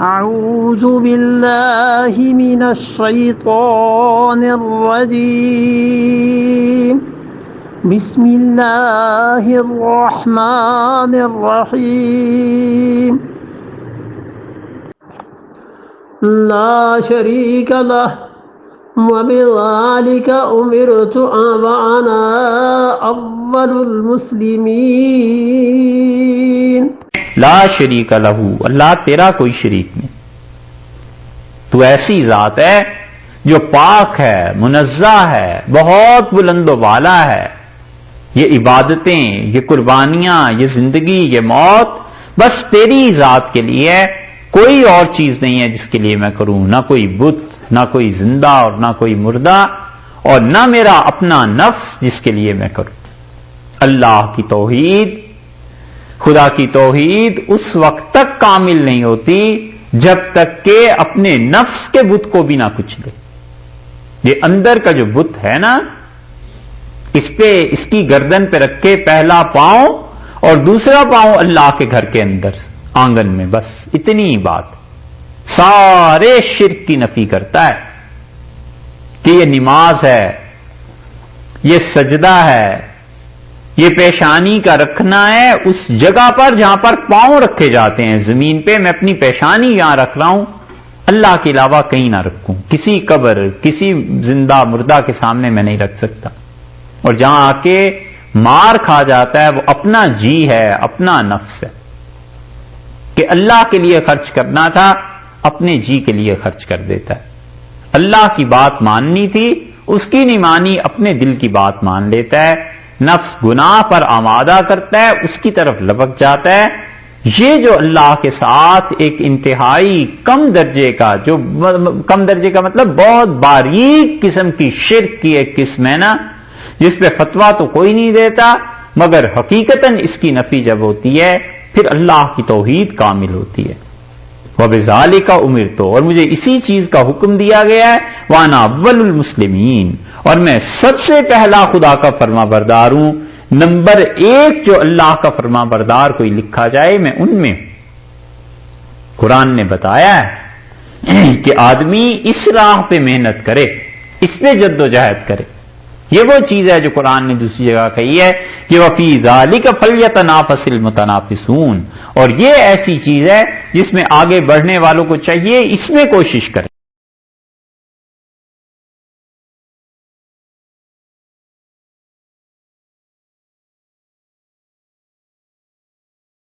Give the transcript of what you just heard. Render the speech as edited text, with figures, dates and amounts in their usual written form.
أعوذ بالله من الشيطان الرجيم بسم الله الرحمن الرحيم لا شريك له وبذلك أمرت وأنا أول المسلمين لا شریک لہو، اللہ تیرا کوئی شریک نہیں، تو ایسی ذات ہے جو پاک ہے، منزہ ہے، بہت بلند و بالا ہے۔ یہ عبادتیں، یہ قربانیاں، یہ زندگی، یہ موت بس تیری ذات کے لیے ہے، کوئی اور چیز نہیں ہے جس کے لیے میں کروں، نہ کوئی بت، نہ کوئی زندہ اور نہ کوئی مردہ، اور نہ میرا اپنا نفس جس کے لیے میں کروں۔ اللہ کی توحید، خدا کی توحید اس وقت تک کامل نہیں ہوتی جب تک کہ اپنے نفس کے بت کو بھی نہ کچلے۔ یہ اندر کا جو بت ہے نا، اس کی گردن پہ رکھے پہلا پاؤں اور دوسرا پاؤں اللہ کے گھر کے اندر آنگن میں، بس اتنی ہی بات سارے شرک کی نفی کرتا ہے کہ یہ نماز ہے، یہ سجدہ ہے، یہ پیشانی کا رکھنا ہے اس جگہ پر جہاں پر پاؤں رکھے جاتے ہیں زمین پہ، میں اپنی پیشانی یہاں رکھ رہا ہوں، اللہ کے علاوہ کہیں نہ رکھوں، کسی قبر، کسی زندہ مردہ کے سامنے میں نہیں رکھ سکتا۔ اور جہاں آ کے مار کھا جاتا ہے وہ اپنا جی ہے، اپنا نفس ہے، کہ اللہ کے لیے خرچ کرنا تھا اپنے جی کے لیے خرچ کر دیتا ہے۔ اللہ کی بات ماننی تھی اس کی نہیں مانی، اپنے دل کی بات مان لیتا ہے، نفس گناہ پر آمادہ کرتا ہے، اس کی طرف لپک جاتا ہے۔ یہ جو اللہ کے ساتھ ایک انتہائی کم درجے کا، جو کم درجے کا مطلب بہت باریک قسم کی شرک کی ایک قسم ہے نا، جس پہ فتویٰ تو کوئی نہیں دیتا، مگر حقیقتاً اس کی نفی جب ہوتی ہے پھر اللہ کی توحید کامل ہوتی ہے۔ وَبِذَالِكَ أُمِرْتُ، اور مجھے اسی چیز کا حکم دیا گیا ہے، وَأَنَا أَوَّلُ الْمُسْلِمِينَ، اور میں سب سے پہلا خدا کا فرما بردار ہوں، نمبر 1 جو اللہ کا فرما بردار کوئی لکھا جائے میں ان میں ہوں۔ قرآن نے بتایا ہے کہ آدمی اس راہ پہ محنت کرے، اس پہ جد و جہد کرے۔ یہ وہ چیز ہے جو قرآن نے دوسری جگہ کہی ہے کہ وَفِي ذَلِكَ فَلْيَتَنَافَسِ الْمُتَنَافِسُونَ، اور یہ ایسی چیز ہے جس میں آگے بڑھنے والوں کو چاہیے اس میں کوشش کرے۔